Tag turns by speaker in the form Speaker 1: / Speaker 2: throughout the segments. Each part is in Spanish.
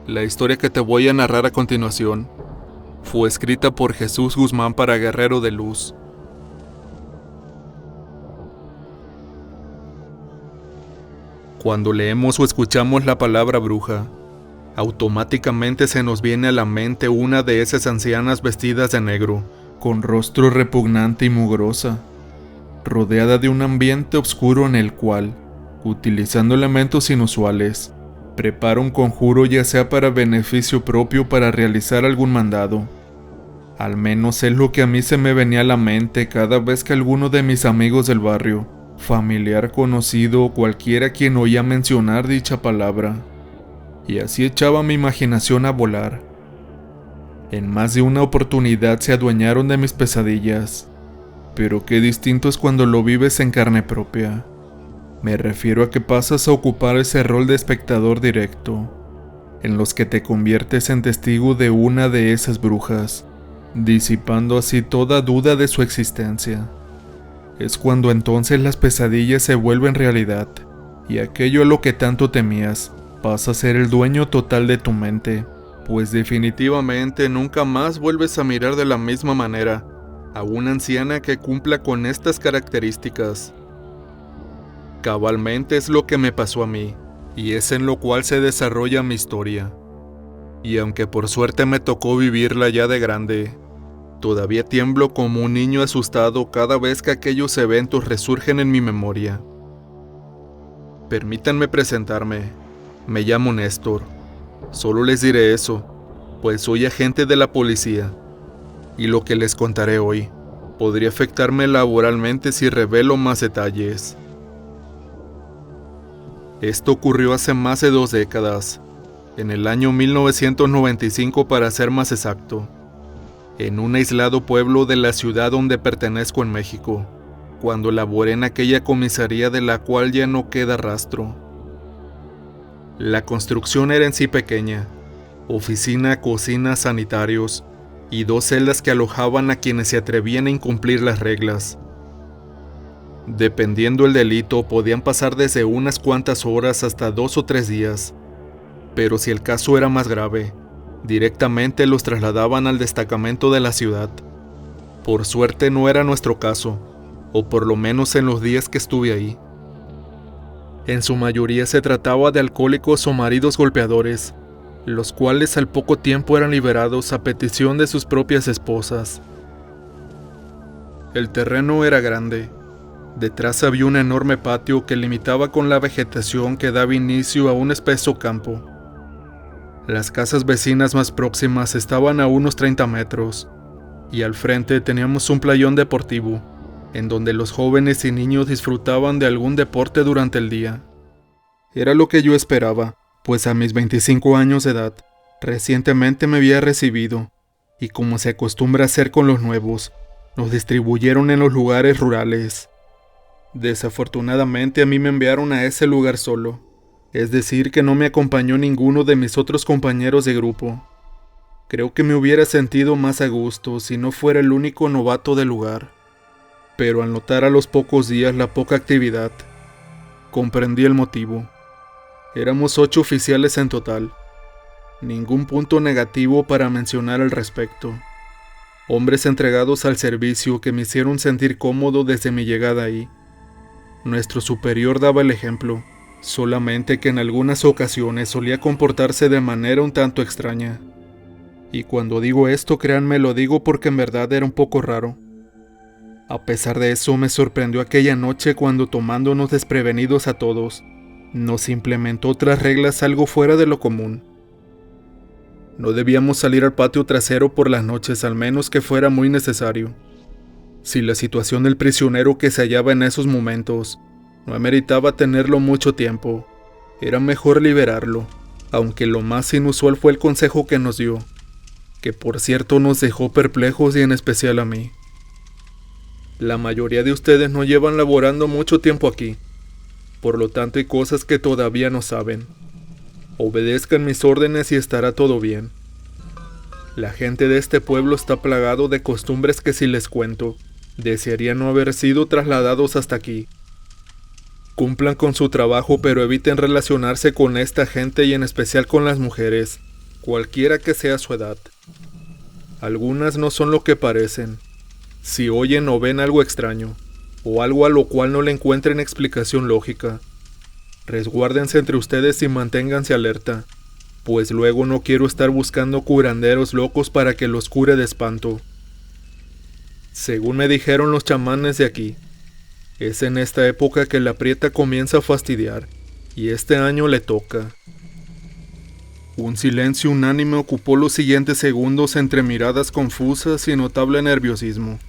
Speaker 1: La historia que te voy a narrar a continuación fue escrita por Jesús Guzmán para Guerrero de Luz. Cuando leemos o escuchamos la palabra bruja, automáticamente se nos viene a la mente una de esas ancianas vestidas de negro, con rostro repugnante y mugrosa, rodeada de un ambiente oscuro en el cual, utilizando elementos inusuales, prepara un conjuro ya sea para beneficio propio o para realizar algún mandado. Al menos es lo que a mí se me venía a la mente cada vez que alguno de mis amigos del barrio, familiar, conocido o cualquiera quien oía mencionar dicha palabra. Y así echaba mi imaginación a volar. En más de una oportunidad se adueñaron de mis pesadillas, pero qué distinto es cuando lo vives en carne propia. Me refiero a que pasas a ocupar ese rol de espectador directo, en los que te conviertes en testigo de una de esas brujas, disipando así toda duda de su existencia. Es cuando entonces las pesadillas se vuelven realidad, y aquello a lo que tanto temías pasa a ser el dueño total de tu mente, pues definitivamente nunca más vuelves a mirar de la misma manera a una anciana que cumpla con estas características. Cabalmente es lo que me pasó a mí, y es en lo cual se desarrolla mi historia. Y aunque por suerte me tocó vivirla ya de grande, todavía tiemblo como un niño asustado cada vez que aquellos eventos resurgen en mi memoria. Permítanme presentarme. Me llamo Néstor. Solo les diré eso, pues soy agente de la policía, y lo que les contaré hoy podría afectarme laboralmente si revelo más detalles. Esto ocurrió hace más de 2 décadas, en el año 1995 para ser más exacto, en un aislado pueblo de la ciudad donde pertenezco en México, cuando laboré en aquella comisaría de la cual ya no queda rastro. La construcción era en sí pequeña: oficina, cocina, sanitarios y 2 celdas que alojaban a quienes se atrevían a incumplir las reglas. Dependiendo el delito, podían pasar desde unas cuantas horas hasta 2 o 3 días, pero si el caso era más grave, directamente los trasladaban al destacamento de la ciudad. Por suerte no era nuestro caso, o por lo menos en los días que estuve ahí. En su mayoría se trataba de alcohólicos o maridos golpeadores, los cuales al poco tiempo eran liberados a petición de sus propias esposas. El terreno era grande. Detrás había un enorme patio que limitaba con la vegetación que daba inicio a un espeso campo. Las casas vecinas más próximas estaban a unos 30 metros, y al frente teníamos un playón deportivo, en donde los jóvenes y niños disfrutaban de algún deporte durante el día. Era lo que yo esperaba, pues a mis 25 años de edad, recientemente me había recibido, y como se acostumbra hacer con los nuevos, nos distribuyeron en los lugares rurales. Desafortunadamente a mí me enviaron a ese lugar solo, es decir que no me acompañó ninguno de mis otros compañeros de grupo. Creo que me hubiera sentido más a gusto si no fuera el único novato del lugar, pero al notar a los pocos días la poca actividad, comprendí el motivo. Éramos 8 oficiales en total, ningún punto negativo para mencionar al respecto. Hombres entregados al servicio que me hicieron sentir cómodo desde mi llegada ahí. Nuestro superior daba el ejemplo, solamente que en algunas ocasiones solía comportarse de manera un tanto extraña. Y cuando digo esto, créanme, lo digo porque en verdad era un poco raro. A pesar de eso, me sorprendió aquella noche cuando, tomándonos desprevenidos a todos, nos implementó otras reglas algo fuera de lo común. No debíamos salir al patio trasero por las noches, al menos que fuera muy necesario. Si la situación del prisionero que se hallaba en esos momentos no ameritaba tenerlo mucho tiempo, era mejor liberarlo, aunque lo más inusual fue el consejo que nos dio, que por cierto nos dejó perplejos y en especial a mí. La mayoría de ustedes no llevan laborando mucho tiempo aquí, por lo tanto hay cosas que todavía no saben. Obedezcan mis órdenes y estará todo bien. La gente de este pueblo está plagado de costumbres que si les cuento, desearían no haber sido trasladados hasta aquí. Cumplan con su trabajo, pero eviten relacionarse con esta gente y en especial con las mujeres, cualquiera que sea su edad. Algunas no son lo que parecen. Si oyen o ven algo extraño, o algo a lo cual no le encuentren explicación lógica, resguárdense entre ustedes y manténganse alerta, pues luego no quiero estar buscando curanderos locos para que los cure de espanto. Según me dijeron los chamanes de aquí, es en esta época que la prieta comienza a fastidiar, y este año le toca. Un silencio unánime ocupó los siguientes segundos entre miradas confusas y notable nerviosismo.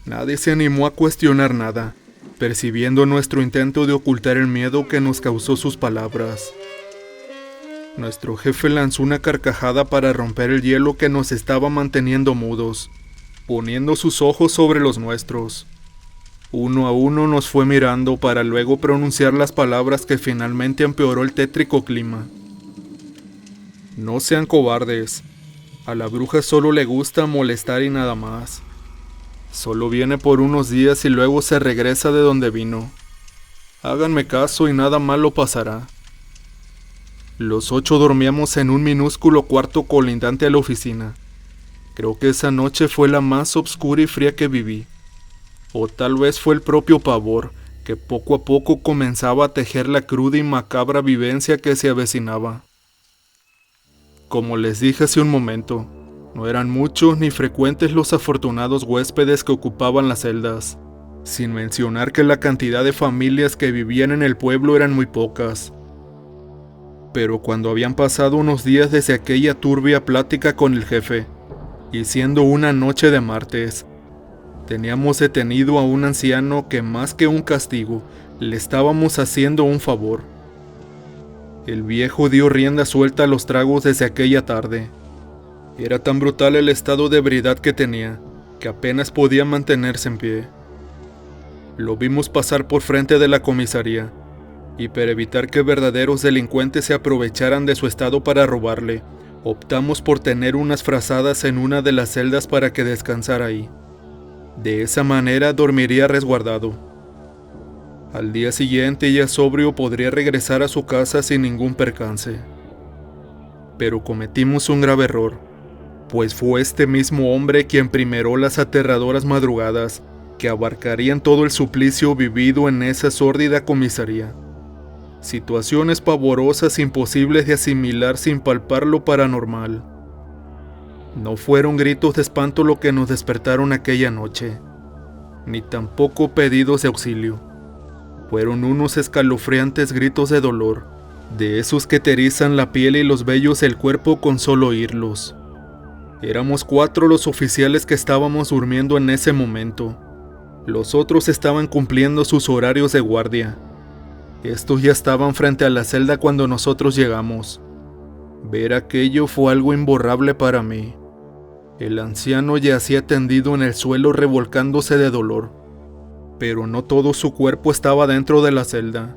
Speaker 1: Nadie se animó a cuestionar nada, percibiendo nuestro intento de ocultar el miedo que nos causó sus palabras. Nuestro jefe lanzó una carcajada para romper el hielo que nos estaba manteniendo mudos, poniendo sus ojos sobre los nuestros. Uno a uno nos fue mirando para luego pronunciar las palabras que finalmente empeoró el tétrico clima. No sean cobardes. A la bruja solo le gusta molestar y nada más. Solo viene por unos días y luego se regresa de donde vino. Háganme caso y nada malo pasará. Los 8 dormíamos en un minúsculo cuarto colindante a la oficina. Creo que esa noche fue la más oscura y fría que viví. O tal vez fue el propio pavor, que poco a poco comenzaba a tejer la cruda y macabra vivencia que se avecinaba. Como les dije hace un momento, no eran muchos ni frecuentes los afortunados huéspedes que ocupaban las celdas, sin mencionar que la cantidad de familias que vivían en el pueblo eran muy pocas. Pero cuando habían pasado unos días desde aquella turbia plática con el jefe, y siendo una noche de martes, teníamos detenido a un anciano que más que un castigo, le estábamos haciendo un favor. El viejo dio rienda suelta a los tragos desde aquella tarde. Era tan brutal el estado de ebriedad que tenía, que apenas podía mantenerse en pie. Lo vimos pasar por frente de la comisaría, y para evitar que verdaderos delincuentes se aprovecharan de su estado para robarle, optamos por tener unas frazadas en una de las celdas para que descansara ahí. De esa manera dormiría resguardado. Al día siguiente, ya sobrio, podría regresar a su casa sin ningún percance. Pero cometimos un grave error, pues fue este mismo hombre quien primeró las aterradoras madrugadas que abarcarían todo el suplicio vivido en esa sórdida comisaría. Situaciones pavorosas imposibles de asimilar sin palpar lo paranormal. No fueron gritos de espanto lo que nos despertaron aquella noche, ni tampoco pedidos de auxilio. Fueron unos escalofriantes gritos de dolor, de esos que te erizan la piel y los vellos del cuerpo con solo oírlos. Éramos 4 los oficiales que estábamos durmiendo en ese momento. Los otros estaban cumpliendo sus horarios de guardia. Estos ya estaban frente a la celda cuando nosotros llegamos. Ver aquello fue algo imborrable para mí. El anciano yacía tendido en el suelo revolcándose de dolor, pero no todo su cuerpo estaba dentro de la celda.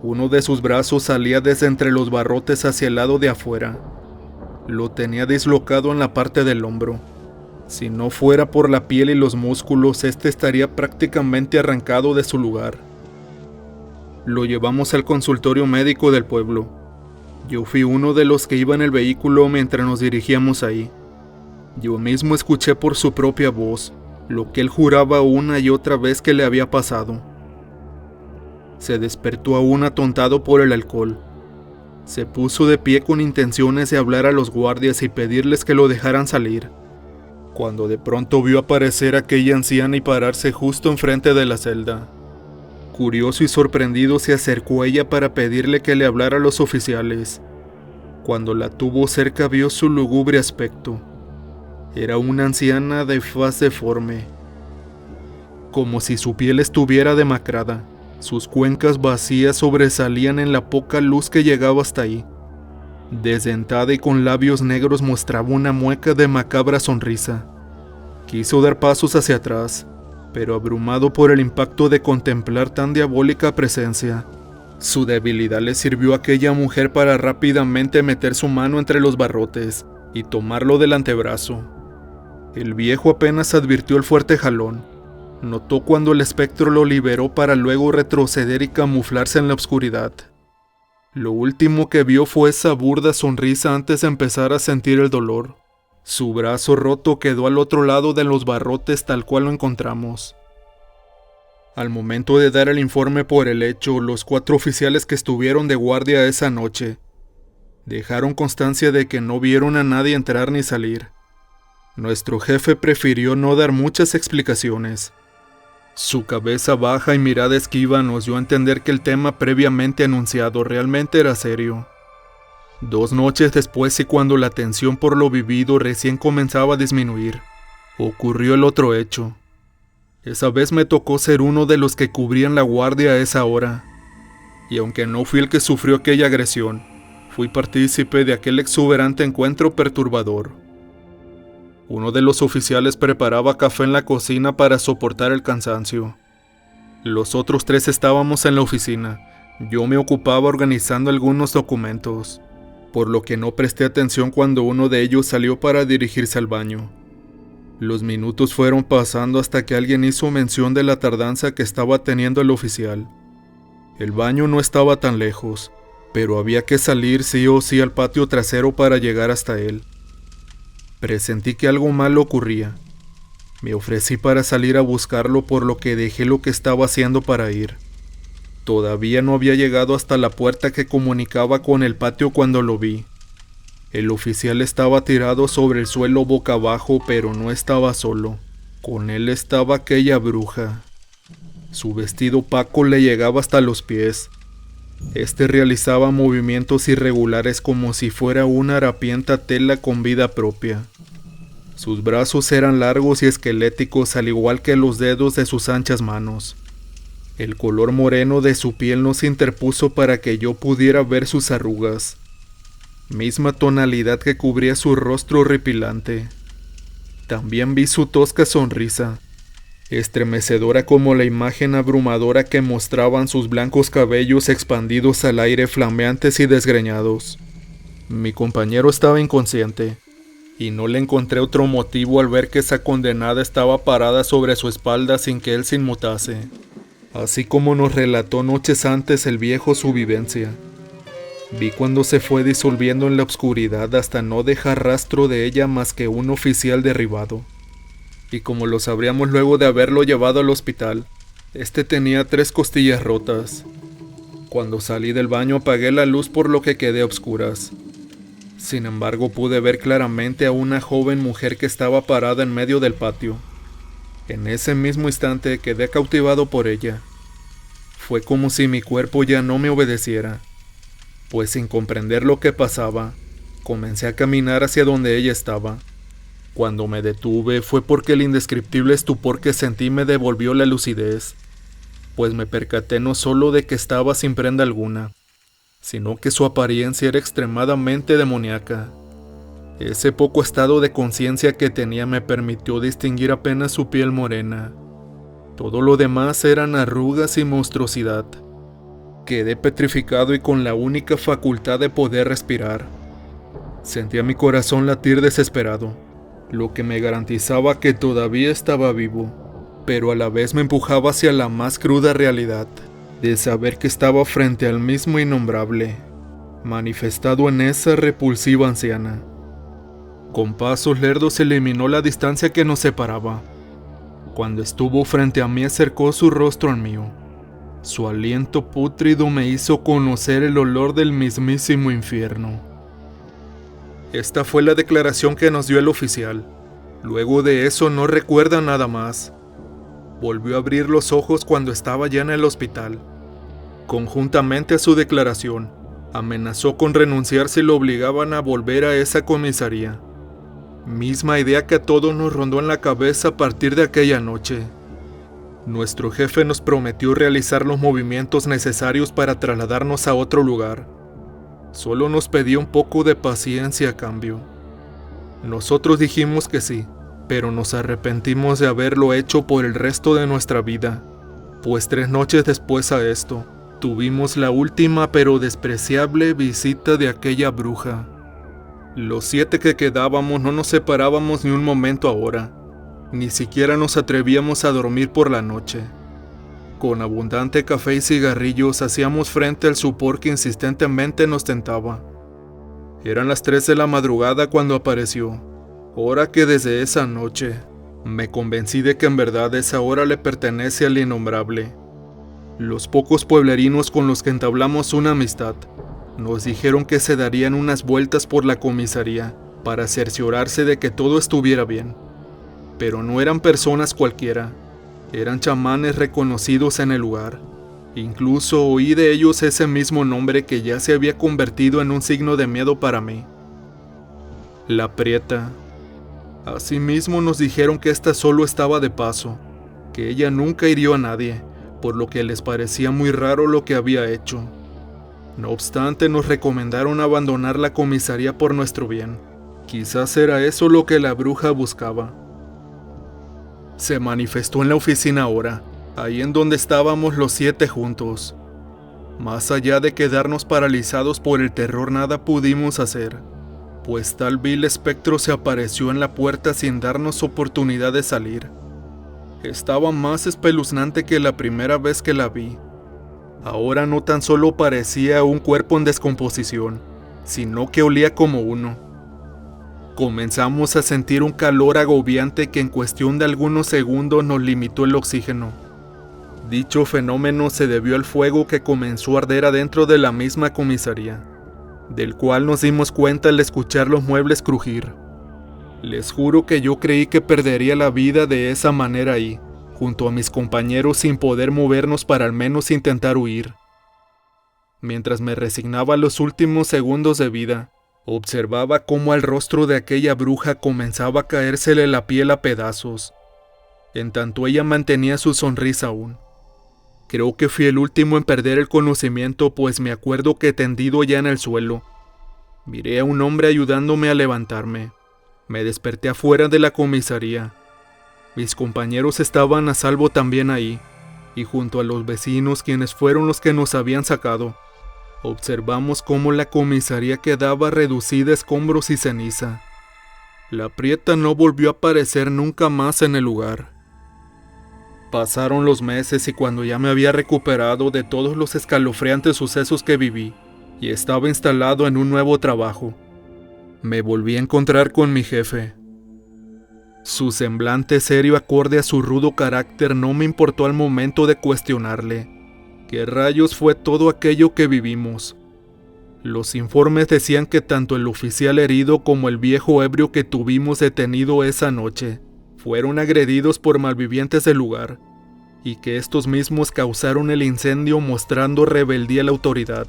Speaker 1: Uno de sus brazos salía desde entre los barrotes hacia el lado de afuera. Lo tenía dislocado en la parte del hombro. Si no fuera por la piel y los músculos, este estaría prácticamente arrancado de su lugar. Lo llevamos al consultorio médico del pueblo. Yo fui uno de los que iba en el vehículo mientras nos dirigíamos ahí. Yo mismo escuché por su propia voz lo que él juraba una y otra vez que le había pasado. Se despertó aún atontado por el alcohol. Se puso de pie con intenciones de hablar a los guardias y pedirles que lo dejaran salir, cuando de pronto vio aparecer a aquella anciana y pararse justo enfrente de la celda. Curioso y sorprendido se acercó a ella para pedirle que le hablara a los oficiales. Cuando la tuvo cerca vio su lúgubre aspecto. Era una anciana de faz deforme, como si su piel estuviera demacrada. Sus cuencas vacías sobresalían en la poca luz que llegaba hasta ahí. Desdentada y con labios negros mostraba una mueca de macabra sonrisa. Quiso dar pasos hacia atrás, pero abrumado por el impacto de contemplar tan diabólica presencia, su debilidad le sirvió a aquella mujer para rápidamente meter su mano entre los barrotes y tomarlo del antebrazo. El viejo apenas advirtió el fuerte jalón. Notó cuando el espectro lo liberó para luego retroceder y camuflarse en la oscuridad. Lo último que vio fue esa burda sonrisa antes de empezar a sentir el dolor. Su brazo roto quedó al otro lado de los barrotes tal cual lo encontramos. Al momento de dar el informe por el hecho, los 4 oficiales que estuvieron de guardia esa noche dejaron constancia de que no vieron a nadie entrar ni salir. Nuestro jefe prefirió no dar muchas explicaciones. Su cabeza baja y mirada esquiva nos dio a entender que el tema previamente anunciado realmente era serio. 2 noches después y cuando la tensión por lo vivido recién comenzaba a disminuir, ocurrió el otro hecho. Esa vez me tocó ser uno de los que cubrían la guardia a esa hora. Y aunque no fui el que sufrió aquella agresión, fui partícipe de aquel exuberante encuentro perturbador. Uno de los oficiales preparaba café en la cocina para soportar el cansancio. Los otros 3 estábamos en la oficina. Yo me ocupaba organizando algunos documentos, por lo que no presté atención cuando uno de ellos salió para dirigirse al baño. Los minutos fueron pasando hasta que alguien hizo mención de la tardanza que estaba teniendo el oficial. El baño no estaba tan lejos, pero había que salir sí o sí al patio trasero para llegar hasta él. Presentí que algo malo ocurría. Me ofrecí para salir a buscarlo, por lo que dejé lo que estaba haciendo para ir. Todavía no había llegado hasta la puerta que comunicaba con el patio cuando lo vi. El oficial estaba tirado sobre el suelo boca abajo, pero no estaba solo. Con él estaba aquella bruja. Su vestido opaco le llegaba hasta los pies. Realizaba movimientos irregulares como si fuera una harapienta tela con vida propia. Sus brazos eran largos y esqueléticos, al igual que los dedos de sus anchas manos. El color moreno de su piel no se interpuso para que yo pudiera ver sus arrugas, misma tonalidad que cubría su rostro horripilante. También vi su tosca sonrisa, estremecedora como la imagen abrumadora que mostraban sus blancos cabellos expandidos al aire, flameantes y desgreñados. Mi compañero estaba inconsciente, y no le encontré otro motivo al ver que esa condenada estaba parada sobre su espalda sin que él se inmutase, así como nos relató noches antes el viejo su vivencia. Vi cuando se fue disolviendo en la oscuridad hasta no dejar rastro de ella más que un oficial derribado. Y como lo sabríamos luego de haberlo llevado al hospital, tenía 3 costillas rotas. Cuando salí del baño apagué la luz, por lo que quedé a oscuras. Sin embargo, pude ver claramente a una joven mujer que estaba parada en medio del patio. En ese mismo instante quedé cautivado por ella. Fue como si mi cuerpo ya no me obedeciera, pues sin comprender lo que pasaba, comencé a caminar hacia donde ella estaba. Cuando me detuve fue porque el indescriptible estupor que sentí me devolvió la lucidez, pues me percaté no solo de que estaba sin prenda alguna, sino que su apariencia era extremadamente demoníaca. Ese poco estado de conciencia que tenía me permitió distinguir apenas su piel morena. Todo lo demás eran arrugas y monstruosidad. Quedé petrificado y con la única facultad de poder respirar. Sentía mi corazón latir desesperado, lo que me garantizaba que todavía estaba vivo, pero a la vez me empujaba hacia la más cruda realidad de saber que estaba frente al mismo innombrable, manifestado en esa repulsiva anciana. Con pasos lerdos eliminó la distancia que nos separaba. Cuando estuvo frente a mí acercó su rostro al mío. Su aliento pútrido me hizo conocer el olor del mismísimo infierno. Esta fue la declaración que nos dio el oficial. Luego de eso no recuerda nada más. Volvió a abrir los ojos cuando estaba ya en el hospital. Conjuntamente a su declaración, amenazó con renunciar si lo obligaban a volver a esa comisaría. Misma idea que a todos nos rondó en la cabeza a partir de aquella noche. Nuestro jefe nos prometió realizar los movimientos necesarios para trasladarnos a otro lugar. Solo nos pedía un poco de paciencia a cambio. Nosotros dijimos que sí, pero nos arrepentimos de haberlo hecho por el resto de nuestra vida, pues 3 noches después a esto, tuvimos la última pero despreciable visita de aquella bruja. Los 7 que quedábamos no nos separábamos ni un momento ahora, ni siquiera nos atrevíamos a dormir por la noche. Con abundante café y cigarrillos hacíamos frente al sopor que insistentemente nos tentaba. Eran las 3 de la madrugada cuando apareció, hora que desde esa noche me convencí de que en verdad esa hora le pertenece al innombrable. Los pocos pueblerinos con los que entablamos una amistad nos dijeron que se darían unas vueltas por la comisaría para cerciorarse de que todo estuviera bien. Pero no eran personas cualquiera, eran chamanes reconocidos en el lugar. Incluso oí de ellos ese mismo nombre que ya se había convertido en un signo de miedo para mí: La Prieta. Asimismo nos dijeron que ésta solo estaba de paso, que ella nunca hirió a nadie, por lo que les parecía muy raro lo que había hecho. No obstante, nos recomendaron abandonar la comisaría por nuestro bien. Quizás era eso lo que la bruja buscaba. Se manifestó en la oficina ahora, ahí en donde estábamos los 7 juntos. Más allá de quedarnos paralizados por el terror, nada pudimos hacer, pues tal vil espectro se apareció en la puerta sin darnos oportunidad de salir. Estaba más espeluznante que la primera vez que la vi. Ahora no tan solo parecía un cuerpo en descomposición, sino que olía como uno. Comenzamos a sentir un calor agobiante que en cuestión de algunos segundos nos limitó el oxígeno. Dicho fenómeno se debió al fuego que comenzó a arder adentro de la misma comisaría, del cual nos dimos cuenta al escuchar los muebles crujir. Les juro que yo creí que perdería la vida de esa manera ahí, junto a mis compañeros, sin poder movernos para al menos intentar huir. Mientras me resignaba a los últimos segundos de vida, observaba cómo al rostro de aquella bruja comenzaba a caérsele la piel a pedazos, en tanto ella mantenía su sonrisa aún. Creo que fui el último en perder el conocimiento, pues me acuerdo que tendido ya en el suelo, miré a un hombre ayudándome a levantarme. Me desperté afuera de la comisaría. Mis compañeros estaban a salvo también ahí, y junto a los vecinos, quienes fueron los que nos habían sacado, observamos cómo la comisaría quedaba reducida a escombros y ceniza. La Prieta no volvió a aparecer nunca más en el lugar. Pasaron los meses y cuando ya me había recuperado de todos los escalofriantes sucesos que viví y estaba instalado en un nuevo trabajo, me volví a encontrar con mi jefe. Su semblante serio acorde a su rudo carácter no me importó al momento de cuestionarle ¿qué rayos fue todo aquello que vivimos? Los informes decían que tanto el oficial herido como el viejo ebrio que tuvimos detenido esa noche fueron agredidos por malvivientes del lugar, y que estos mismos causaron el incendio mostrando rebeldía a la autoridad.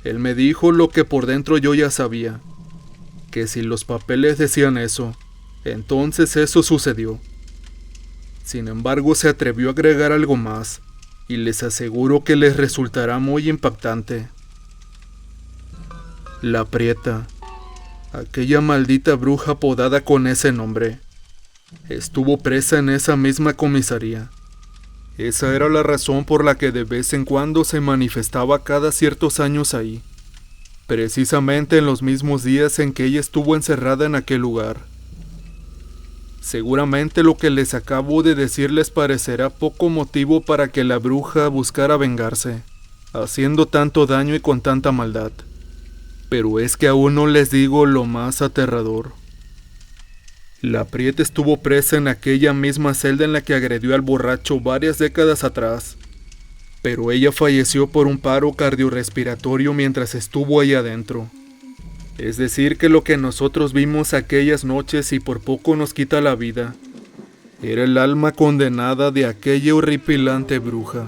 Speaker 1: Él me dijo lo que por dentro yo ya sabía, que si los papeles decían eso, entonces eso sucedió. Sin embargo, se atrevió a agregar algo más, y les aseguro que les resultará muy impactante. La Prieta, aquella maldita bruja apodada con ese nombre, estuvo presa en esa misma comisaría. Esa era la razón por la que de vez en cuando se manifestaba cada ciertos años ahí, precisamente en los mismos días en que ella estuvo encerrada en aquel lugar. Seguramente lo que les acabo de decir les parecerá poco motivo para que la bruja buscara vengarse, haciendo tanto daño y con tanta maldad. Pero es que aún no les digo lo más aterrador. La Prieta estuvo presa en aquella misma celda en la que agredió al borracho varias décadas atrás, pero ella falleció por un paro cardiorrespiratorio mientras estuvo ahí adentro. Es decir, que lo que nosotros vimos aquellas noches y por poco nos quita la vida, era el alma condenada de aquella horripilante bruja.